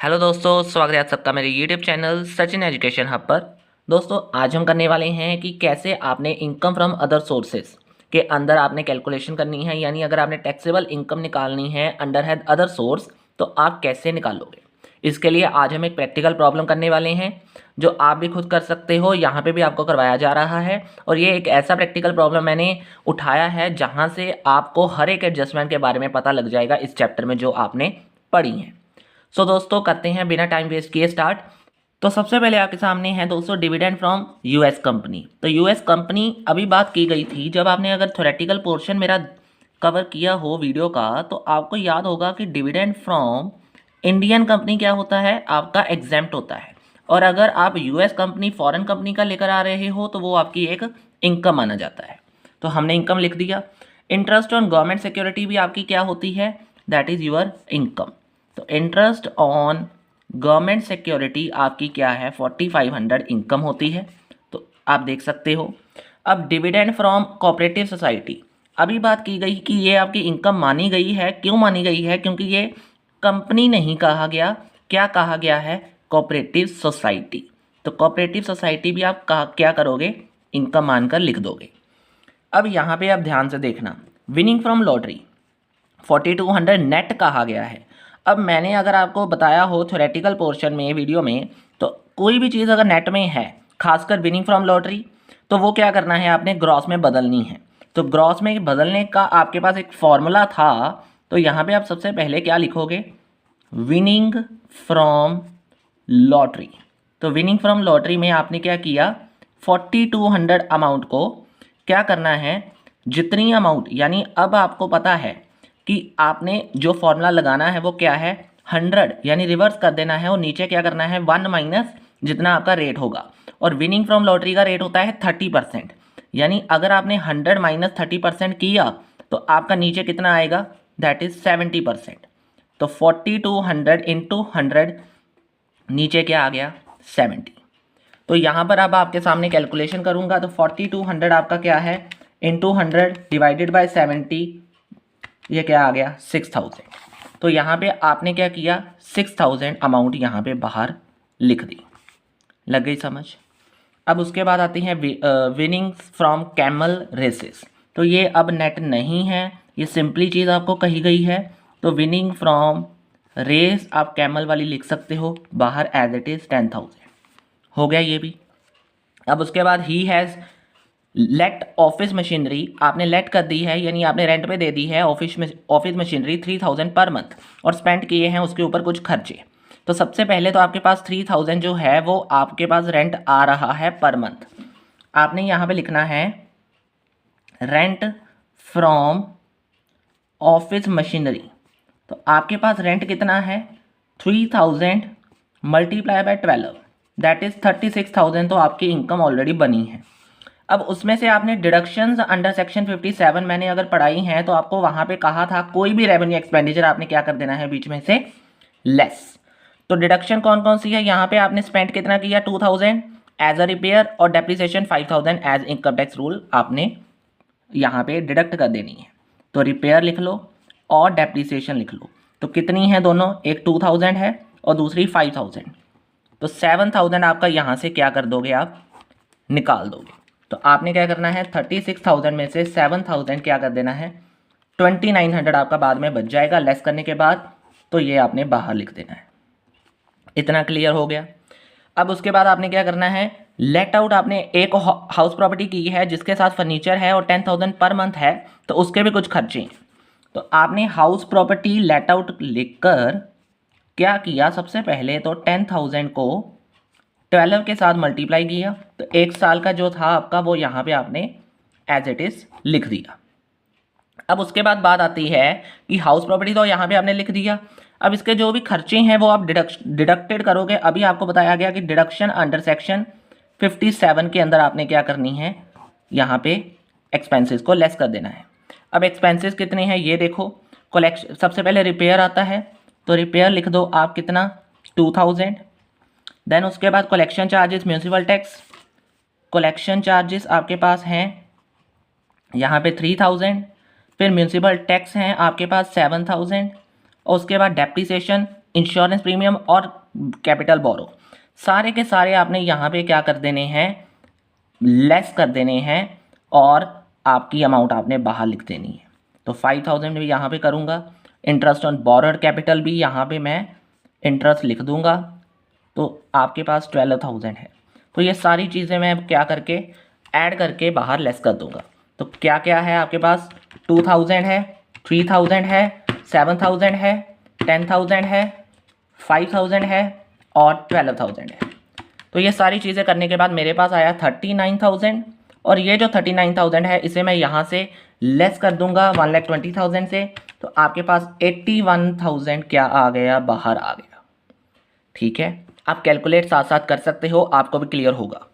Hello दोस्तों, स्वागत है आप सबका मेरे YouTube channel Sachin education hub पर। दोस्तों, आज हम करने वाले हैं कि कैसे आपने इनकम फ्रॉम अदर सोर्सेज के अंदर आपने कैलकुलेशन करनी है, यानी अगर आपने टैक्सेबल इनकम निकालनी है अंडर है अदर सोर्स तो आप कैसे निकालोगे। इसके लिए आज हम एक प्रैक्टिकल प्रॉब्लम करने वाले हैं जो आप भी खुद कर सकते हो, यहाँ पे भी आपको करवाया जा रहा है। और ये एक ऐसा प्रैक्टिकल प्रॉब्लम मैंने उठाया है जहाँ से आपको हर एक एडजस्टमेंट के बारे में पता लग जाएगा इस चैप्टर में जो आपने पढ़ी है। दोस्तों, करते हैं बिना टाइम वेस्ट किए स्टार्ट। तो सबसे पहले आपके सामने है दोस्तों डिविडेंड फ्रॉम यूएस कंपनी। तो यूएस कंपनी अभी बात की गई थी, जब आपने अगर थ्योरेटिकल पोर्शन मेरा कवर किया हो वीडियो का तो आपको याद होगा कि डिविडेंड फ्रॉम इंडियन कंपनी क्या होता है, आपका एग्जेम्प्ट होता है। और अगर आप यूएस कंपनी फॉरेन कंपनी का लेकर आ रहे हो तो वो आपकी एक इनकम माना जाता है। तो हमने इनकम लिख दिया। इंटरेस्ट ऑन गवर्नमेंट सिक्योरिटी भी आपकी क्या होती है, दैट इज़ यूर इनकम। तो इंटरेस्ट ऑन गवर्नमेंट सिक्योरिटी आपकी क्या है, 4500 इनकम होती है। तो आप देख सकते हो। अब डिविडेंड फ्रॉम कोऑपरेटिव सोसाइटी, अभी बात की गई कि ये आपकी इनकम मानी गई है। क्यों मानी गई है? क्योंकि ये कंपनी नहीं कहा गया, क्या कहा गया है, कोऑपरेटिव सोसाइटी। तो कोऑपरेटिव सोसाइटी भी आप क्या करोगे, इनकम मानकर लिख दोगे। अब यहाँ पे आप ध्यान से देखना, विनिंग फ्रॉम लॉटरी 4200 नेट कहा गया है। अब मैंने अगर आपको बताया हो थ्योरेटिकल पोर्शन में वीडियो में, तो कोई भी चीज़ अगर नेट में है, खासकर विनिंग फ्रॉम लॉटरी, तो वो क्या करना है, आपने ग्रॉस में बदलनी है। तो ग्रॉस में बदलने का आपके पास एक फॉर्मूला था। तो यहाँ पे आप सबसे पहले क्या लिखोगे, विनिंग फ्रॉम लॉटरी। तो विनिंग फ्रॉम लॉटरी में आपने क्या किया, 4200 अमाउंट को क्या करना है, जितनी अमाउंट, यानी अब आपको पता है कि आपने जो फॉर्मूला लगाना है वो क्या है, 100, यानी रिवर्स कर देना है और नीचे क्या करना है, 1 माइनस जितना आपका रेट होगा। और विनिंग फ्रॉम लॉटरी का रेट होता है 30%, यानी अगर आपने 100 माइनस 30% किया तो आपका नीचे कितना आएगा, दैट इज 70%। तो 4200 इंटू 100, नीचे क्या आ गया, 70। तो यहाँ पर अब आपके सामने कैलकुलेशन करूँगा तो 4200 आपका क्या है, इंटू 100 डिवाइडेड बाय 70, ये क्या आ गया, 6000। तो यहाँ पे आपने क्या किया, 6000 अमाउंट यहाँ पे बाहर लिख दी। लग गई समझ। अब उसके बाद आती हैं विनिंग्स फ्रॉम कैमल रेसेस। तो ये अब नेट नहीं है, ये सिंपली चीज़ आपको कही गई है। तो विनिंग फ्रॉम रेस आप कैमल वाली लिख सकते हो बाहर, एज इट इज़ 10,000 हो गया ये भी। अब उसके बाद he has let office machinery, आपने लेट कर दी है, यानी आपने रेंट पे दे दी है ऑफिस मशीनरी 3000 पर मंथ, और स्पेंड किए हैं उसके ऊपर कुछ खर्चे। तो सबसे पहले तो आपके पास 3000 जो है वो आपके पास रेंट आ रहा है पर मंथ। आपने यहाँ पे लिखना है रेंट फ्रॉम ऑफिस मशीनरी। तो आपके पास रेंट कितना है, 3000 मल्टीप्लाई बाय 12, दैट इज़ 36,000। तो आपकी इनकम ऑलरेडी बनी है। अब उसमें से आपने डिडक्शंस अंडर सेक्शन 57 मैंने अगर पढ़ाई हैं तो आपको वहाँ पे कहा था कोई भी रेवेन्यू एक्सपेंडिचर आपने क्या कर देना है, बीच में से लेस। तो डिडक्शन कौन कौन सी है, यहाँ पे आपने स्पेंड कितना किया, 2000 एज अ रिपेयर, और depreciation 5000 as income tax rule आपने यहाँ पे डिडक्ट कर देनी है। तो रिपेयर लिख लो और डेप्रिसिएशन लिख लो। तो कितनी है दोनों, एक 2000 है और दूसरी 5000। तो 7000 आपका यहाँ से क्या कर दोगे, आप निकाल दोगे। तो आपने क्या करना है, 36,000 में से 7,000 क्या कर देना है, 2900 आपका बाद में बच जाएगा लेस करने के बाद। तो ये आपने बाहर लिख देना है। इतना क्लियर हो गया। अब उसके बाद आपने क्या करना है, लेट आउट, आपने एक हाउस प्रॉपर्टी की है जिसके साथ फर्नीचर है और 10,000 पर मंथ है, तो उसके भी कुछ खर्चे हैं। तो आपने हाउस प्रॉपर्टी लेट आउट लिखकर क्या किया, सबसे पहले तो 10,000 को 12 के साथ मल्टीप्लाई किया। तो एक साल का जो था आपका वो यहाँ पे आपने एज इट इज़ लिख दिया। अब उसके बाद बात आती है कि हाउस प्रॉपर्टी तो यहाँ पे आपने लिख दिया। अब इसके जो भी खर्चे हैं वो आप डिडक्टेड करोगे। अभी आपको बताया गया कि डिडक्शन अंडर सेक्शन 57 के अंदर आपने क्या करनी है, यहाँ पे एक्सपेंसेस को लेस कर देना है। अब एक्सपेंसेस कितने हैं ये देखो, कलेक्शन सबसे पहले रिपेयर आता है, तो रिपेयर लिख दो आप कितना, 2000। देन उसके बाद collection charges, municipal tax, collection charges आपके पास हैं यहाँ पे 3000, फिर म्यूनसिपल टैक्स हैं आपके पास 7000, और उसके बाद डेप्रिसिएशन इंश्योरेंस प्रीमियम और कैपिटल बोरो, सारे के सारे आपने यहाँ पे क्या कर देने हैं, लेस कर देने हैं और आपकी अमाउंट आपने बाहर लिख देनी है। तो 5000 भी यहाँ पे करूँगा, इंटरेस्ट ऑन बोरोड कैपिटल भी यहाँ पे मैं इंटरेस्ट लिख दूँगा, तो आपके पास 12000 है। तो ये सारी चीज़ें मैं क्या करके ऐड करके बाहर लेस कर दूँगा। तो क्या क्या है आपके पास, 2000 है, 3000 है, 7000 है, 10000 है, 5000 है और 12000 है। तो ये सारी चीज़ें करने के बाद मेरे पास आया 39000, और ये जो 39000 है इसे मैं यहाँ से लेस कर दूंगा 1,20,000 से, तो आपके पास 81,000 क्या आ गया, बाहर आ गया। ठीक है, आप कैलकुलेट साथ साथ कर सकते हो, आपको भी क्लियर होगा।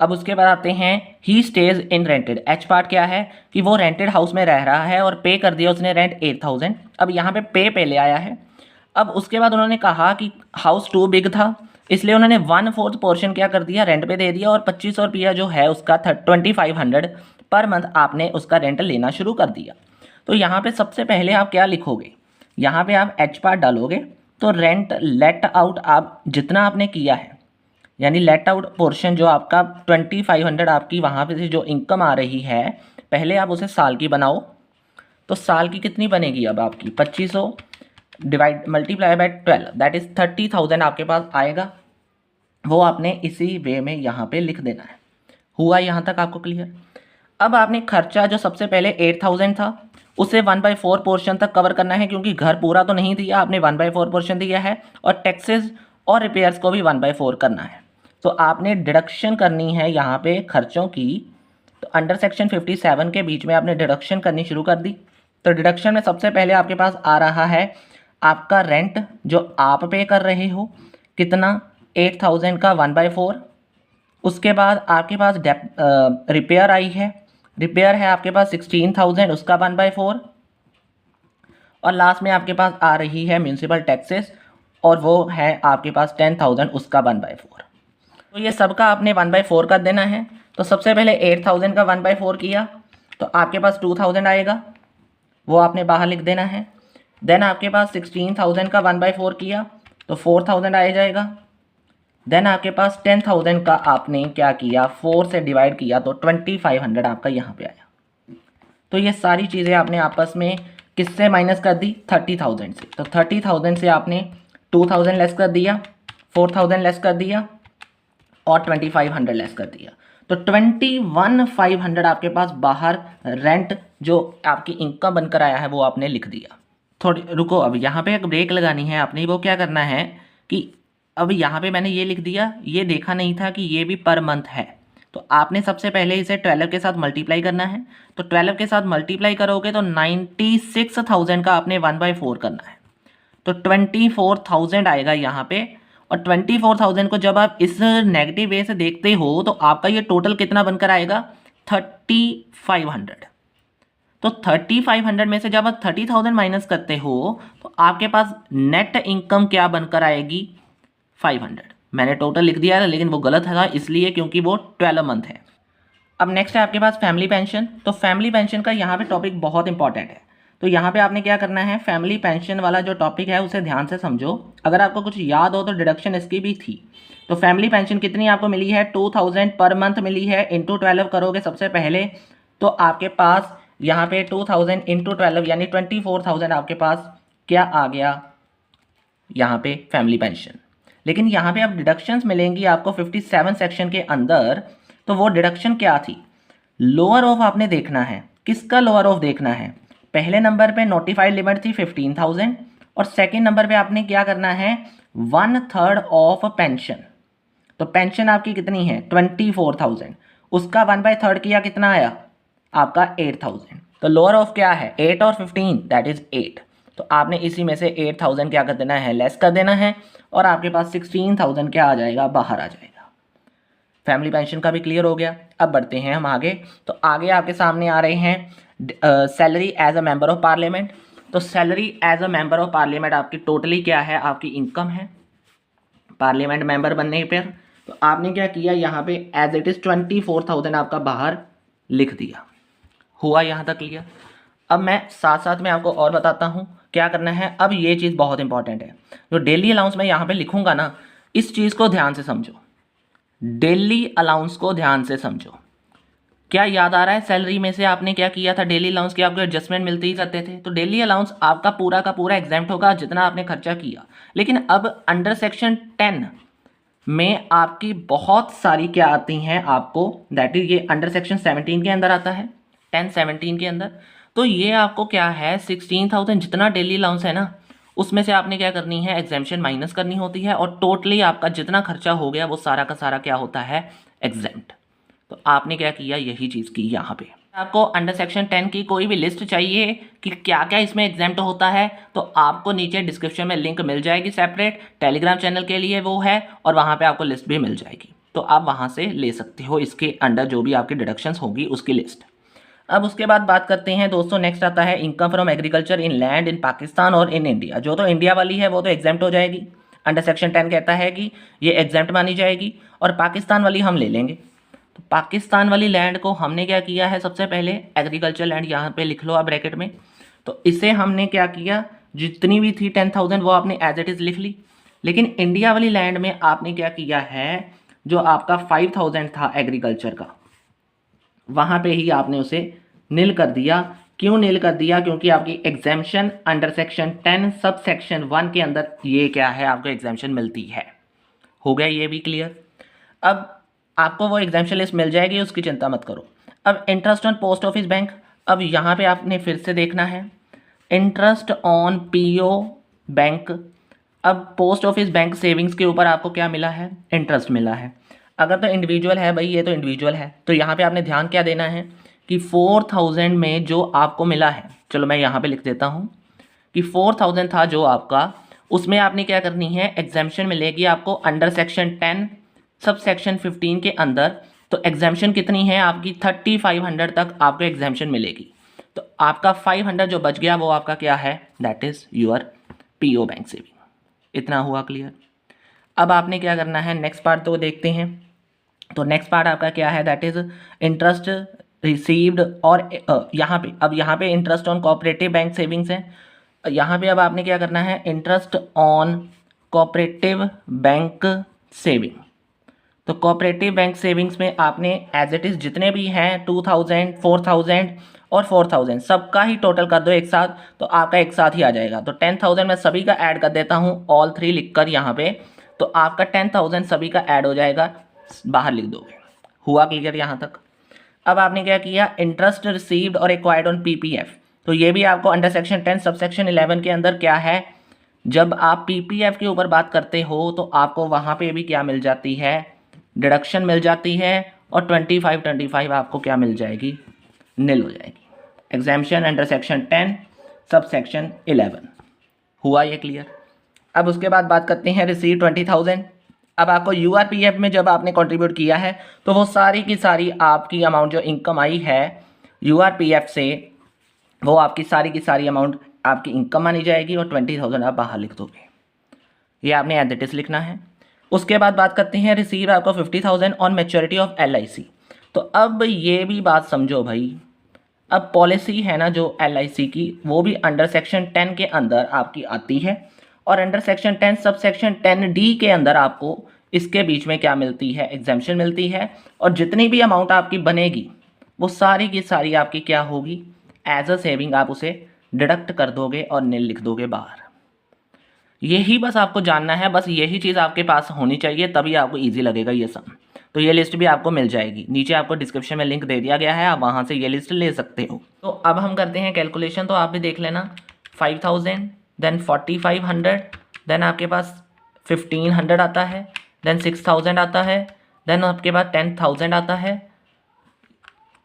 अब उसके बाद आते हैं ही स्टेज इन रेंटेड। एच पार्ट क्या है कि वो रेंटेड हाउस में रह रहा है और पे कर दिया उसने रेंट 8000। अब यहाँ पे पहले आया है। अब उसके बाद उन्होंने कहा कि हाउस टू बिग था, इसलिए उन्होंने 1/4 पोर्शन क्या कर दिया, रेंट पे दे दिया, और 2500 रुपया जो है उसका 2500 पर मंथ आपने उसका रेंट लेना शुरू कर दिया। तो यहाँ पे सबसे पहले आप क्या लिखोगे, यहाँ पे आप एच पार्ट डालोगे, तो रेंट लेट आउट आप जितना आपने किया है, यानी लेट आउट पोर्शन जो आपका 2500 आपकी वहाँ पे से जो इनकम आ रही है, पहले आप उसे साल की बनाओ। तो साल की कितनी बनेगी अब आपकी, 2500 divide multiply by 12, that is 30,000 आपके पास आएगा। वो आपने इसी वे में यहाँ पे लिख देना है। हुआ यहाँ तक आपको क्लियर। अब आपने खर्चा जो सबसे पहले 8000 था उसे 1/4 पोर्शन तक कवर करना है, क्योंकि घर पूरा तो नहीं दिया आपने, 1/4 पोर्शन दिया है, और टैक्सेस और रिपेयर्स को भी 1/4 करना है। तो आपने डिडक्शन करनी है यहाँ पे खर्चों की। तो अंडर सेक्शन 57 के बीच में आपने डिडक्शन करनी शुरू कर दी। तो डिडक्शन में सबसे पहले आपके पास आ रहा है आपका रेंट जो आप पे कर रहे हो, कितना, 8000 का 1/4। उसके बाद आपके पास रिपेयर आई है, रिपेयर है आपके पास 16,000, उसका 1/4। और लास्ट में आपके पास आ रही है म्यूनसिपल टैक्सेस, और वो है आपके पास 10,000, उसका 1/4। तो ये सबका आपने 1/4 कर देना है। तो सबसे पहले 8000 का 1/4 किया तो आपके पास 2000 आएगा, वो आपने बाहर लिख देना है। देन आपके पास 16,000 का 1/4 किया तो 4000 आ जाएगा। देन आपके पास 10,000 का आपने क्या किया, 4 से डिवाइड किया तो 2500 आपका यहाँ पे आया। तो ये सारी चीज़ें आपने आपस में किससे माइनस कर दी, 30,000 से। तो 30,000 से आपने 2000 लेस कर दिया, 4000 लेस कर दिया और 2500 लेस कर दिया। तो 21,500 आपके पास बाहर रेंट जो आपकी इनकम बनकर आया है वो आपने लिख दिया। थोड़ी रुको, अब यहाँ पे एक ब्रेक लगानी है आपने। वो क्या करना है कि अब यहाँ पे मैंने ये लिख दिया, ये देखा नहीं था कि ये भी पर मंथ है। तो आपने सबसे पहले इसे 12 के साथ मल्टीप्लाई करना है। तो 12 के साथ मल्टीप्लाई करोगे तो 96,000 का आपने 1/4 करना है। तो 24,000 आएगा यहाँ पे। और 24,000 को जब आप इस नेगेटिव वे से देखते हो तो आपका ये टोटल कितना बनकर आएगा, 3500। तो 3500 में से जब आप 30,000 माइनस करते हो तो आपके पास नेट इनकम क्या बनकर आएगी, 500। मैंने टोटल लिख दिया है लेकिन वो गलत था, इसलिए क्योंकि वो 12 मंथ है। अब नेक्स्ट है आपके पास फैमिली पेंशन। तो फैमिली पेंशन का यहाँ पे टॉपिक बहुत इंपॉर्टेंट है। तो यहाँ पे आपने क्या करना है, फैमिली पेंशन वाला जो टॉपिक है उसे ध्यान से समझो। अगर आपको कुछ याद हो तो डिडक्शन इसकी भी थी। तो फैमिली पेंशन कितनी आपको मिली है, 2000 पर मंथ मिली है। इंटू 12 करोगे सबसे पहले तो आपके पास यहाँ पे 2000 इंटू 12 यानी 24,000 आपके पास क्या आ गया यहाँ पे फैमिली पेंशन। लेकिन यहाँ पे अब डिडक्शंस मिलेंगी आपको 57 सेक्शन के अंदर। तो वो डिडक्शन क्या थी, लोअर ऑफ आपने देखना है। किसका लोअर ऑफ देखना है, पहले नंबर पे नोटिफाइड लिमिट थी 15,000 और सेकंड नंबर पे आपने क्या करना है, 1/3 ऑफ पेंशन। तो पेंशन आपकी कितनी है 24,000, उसका 1/3 किया कितना आया आपका 8,000। तो लोअर ऑफ क्या है 8 और 15 दैट इज 8। तो आपने इसी में से 8,000 क्या कर देना है, लेस कर देना है, और आपके पास 16,000 क्या आ जाएगा, बाहर आ जाएगा। फैमिली पेंशन का भी क्लियर हो गया। अब बढ़ते हैं हम आगे। तो आगे आपके सामने आ रहे हैं salary as a member of parliament. तो salary as a member of parliament आपकी टोटली क्या है, आपकी इनकम है पार्लियामेंट मेंबर बनने पर। तो आपने क्या किया, यहाँ पे एज इट इज़ 24,000 आपका बाहर लिख दिया। हुआ यहाँ तक क्लियर। अब मैं साथ साथ में आपको और बताता हूँ क्या करना है, अब ये चीज़ बहुत इंपॉर्टेंट है, जो डेली अलाउंस मैं यहाँ पे लिखूंगा ना, इस चीज़ को ध्यान से समझो, डेली अलाउंस को ध्यान से समझो। क्या याद आ रहा है सैलरी में से आपने क्या किया था, डेली अलाउंस की आपको एडजस्टमेंट मिलती ही करते थे, तो डेली अलाउंस आपका पूरा का पूरा एग्जाम्प्ट होगा जितना आपने खर्चा किया। लेकिन अब अंडर सेक्शन 10 में आपकी बहुत सारी क्या आती हैं आपको, दैट इज ये अंडर सेक्शन 17 के अंदर आता है, 10-17 के अंदर। तो ये आपको क्या है, 16,000 जितना डेली अलाउंस है ना, उसमें से आपने क्या करनी है, एग्जाम्पशन माइनस करनी होती है, और टोटली आपका जितना खर्चा हो गया वो सारा का सारा क्या होता है, एग्जाम्प्ट। तो आपने क्या किया, यही चीज़ की यहाँ पे। आपको अंडर सेक्शन 10 की कोई भी लिस्ट चाहिए कि क्या क्या इसमें एग्जाम्प्ट होता है, तो आपको नीचे डिस्क्रिप्शन में लिंक मिल जाएगी सेपरेट, टेलीग्राम चैनल के लिए वो है, और वहाँ पे आपको लिस्ट भी मिल जाएगी, तो आप वहाँ से ले सकते हो इसके अंडर जो भी आपकी डिडक्शंस होगी उसकी लिस्ट। अब उसके बाद बात करते हैं दोस्तों, नेक्स्ट आता है income from agriculture in land in Pakistan और इन इंडिया। जो तो इंडिया वाली है वो तो एग्जाम्प्ट हो जाएगी, अंडर सेक्शन 10 कहता है कि ये एग्जाम्प्ट मानी जाएगी, और पाकिस्तान वाली हम ले लेंगे। तो पाकिस्तान वाली लैंड को हमने क्या किया है, सबसे पहले एग्रीकल्चर लैंड यहाँ पे लिख लो आप ब्रैकेट में, तो इसे हमने क्या किया, जितनी भी थी 10,000 वो आपने एज इट इज़ लिख ली। लेकिन इंडिया वाली लैंड में आपने क्या किया है, जो आपका 5,000 था एग्रीकल्चर का, वहाँ पे ही आपने उसे नील कर दिया। क्यों नील कर दिया, क्योंकि आपकी exemption under section 10 sub section 1 के अंदर ये क्या है, आपको एग्जाम्पशन मिलती है। हो गया ये भी क्लियर। अब आपको वो एग्जाम्पशन लिस्ट मिल जाएगी, उसकी चिंता मत करो। अब interest on post office bank, अब यहाँ पे आपने फिर से देखना है इंटरेस्ट ऑन पीओ बैंक। अब पोस्ट ऑफिस बैंक सेविंग्स के ऊपर आपको क्या मिला है, इंटरेस्ट मिला है। अगर तो इंडिविजुअल है भाई, ये तो इंडिविजुअल है, तो यहाँ पे आपने ध्यान क्या देना है कि 4,000 में जो आपको मिला है, चलो मैं यहाँ पे लिख देता हूँ कि 4,000 था जो आपका, उसमें आपने क्या करनी है, एग्जाम्पशन मिलेगी आपको अंडर सेक्शन 10 सब सेक्शन 15 के अंदर। तो एग्जाम्पशन कितनी है आपकी, 3,500 तक आपको एग्जाम्पशन मिलेगी। तो आपका 500 जो बच गया वो आपका क्या है, that is your PO bank saving. इतना हुआ क्लियर। अब आपने क्या करना है, नेक्स्ट पार्ट तो देखते हैं। तो नेक्स्ट पार्ट आपका क्या है, दैट इज़ इंटरेस्ट रिसीव्ड, और यहाँ पे interest on cooperative bank savings है। यहाँ पे अब आपने क्या करना है, interest on cooperative bank saving. तो कोऑपरेटिव बैंक सेविंग्स में आपने एज इट इज़ जितने भी हैं 2,000, 4,000 और 4,000 सबका ही टोटल कर दो एक साथ, तो आपका एक साथ ही आ जाएगा। तो 10,000 मैं सभी का ऐड कर देता हूँ, ऑल 3 लिखकर यहाँ पे, तो आपका 10,000 सभी का ऐड हो जाएगा, बाहर लिख दोगे। हुआ क्लियर यहाँ तक। अब आपने क्या किया, इंटरेस्ट रिसीव्ड और एक्वायर्ड ऑन पीपीएफ। तो ये भी आपको अंडर सेक्शन 10 सब सेक्शन 11 के अंदर क्या है, जब आप पीपीएफ के ऊपर बात करते हो तो आपको वहाँ पे भी क्या मिल जाती है, डिडक्शन मिल जाती है, और 25 आपको क्या मिल जाएगी, नील हो जाएगी। Exemption under section 10 sub section 11। हुआ ये क्लियर। अब उसके बाद बात करते हैं रिसीव 20,000। अब आपको यूआरपीएफ में जब आपने कंट्रीब्यूट किया है तो वो सारी की सारी आपकी अमाउंट जो इनकम आई है यूआरपीएफ से, वो आपकी सारी की सारी अमाउंट आपकी इनकम मानी जाएगी, और 20,000 आप बाहर लिख दोगे। ये आपने एज इट इज लिखना है। उसके बाद बात करते हैं रिसीव आपको 50,000 ऑन मैच्योरिटी ऑफ LIC। तो अब ये भी बात समझो भाई, अब पॉलिसी है ना जो LIC की, वो भी अंडर सेक्शन 10 के अंदर आपकी आती है, और under section 10 sub section 10D के अंदर आपको इसके बीच में क्या मिलती है, एग्जाम्पशन मिलती है, और जितनी भी अमाउंट आपकी बनेगी वो सारी की सारी आपकी क्या होगी, एज अ सेविंग आप उसे डिडक्ट कर दोगे और नील लिख दोगे बाहर। यही बस आपको जानना है, बस यही चीज़ आपके पास होनी चाहिए, तभी आपको इजी लगेगा ये सब। तो ये लिस्ट भी आपको मिल जाएगी, नीचे आपको डिस्क्रिप्शन में लिंक दे दिया गया है, आप वहाँ से ये लिस्ट ले सकते हो। तो अब हम करते हैं कैलकुलेशन, तो आप भी देख लेना। 5,000 देन 4,500 देन आपके पास 1,500 आता है, देन 6,000 आता है, देन आपके पास 10,000 आता है,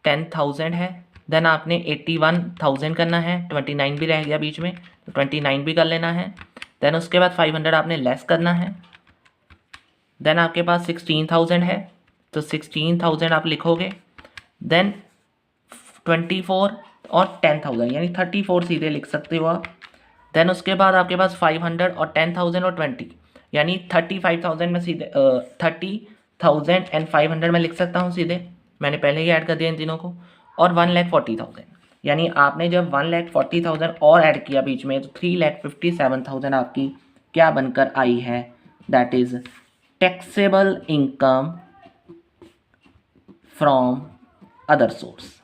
10,000 है, देन आपने 81,000 करना है, 29 भी रह गया बीच में तो 29 भी कर लेना है। देन उसके बाद 500 आपने लेस करना है, देन आपके पास 16,000 है तो 16,000 आप लिखोगे, देन 24 और 10,000 यानी 34 सीधे लिख सकते हो आप। देन उसके बाद आपके पास 500 और 10,000 और 20 यानी 35,000 में सीधे 30,000 एंड 500 में लिख सकता हूँ सीधे, मैंने पहले ही ऐड कर दिया इन तीनों को, और 1,40,000। यानी आपने जब 1,40,000 और ऐड किया बीच में तो 3,57,000 आपकी क्या बनकर आई है, that is taxable income from other source.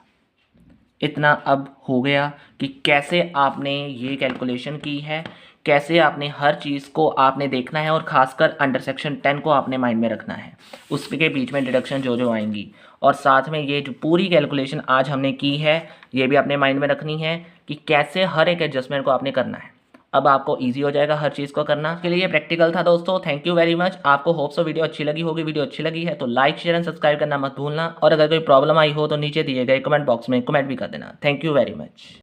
इतना अब हो गया कि कैसे आपने ये कैलकुलेशन की है, कैसे आपने हर चीज़ को आपने देखना है और खासकर अंडर सेक्शन 10 को आपने माइंड में रखना है, उसके बीच में डिडक्शन जो जो आएंगी, और साथ में ये जो पूरी कैलकुलेशन आज हमने की है ये भी आपने माइंड में रखनी है कि कैसे हर एक एडजस्टमेंट को आपने करना है। अब आपको इजी हो जाएगा हर चीज़ को करना। के लिए ये प्रैक्टिकल था दोस्तों। Thank you very much. आपको होप सो वीडियो अच्छी लगी होगी। वीडियो अच्छी लगी है तो लाइक शेयर एंड सब्सक्राइब करना मत भूलना, और अगर कोई प्रॉब्लम आई हो तो नीचे दिए गए कमेंट बॉक्स में कमेंट भी कर देना। Thank you very much.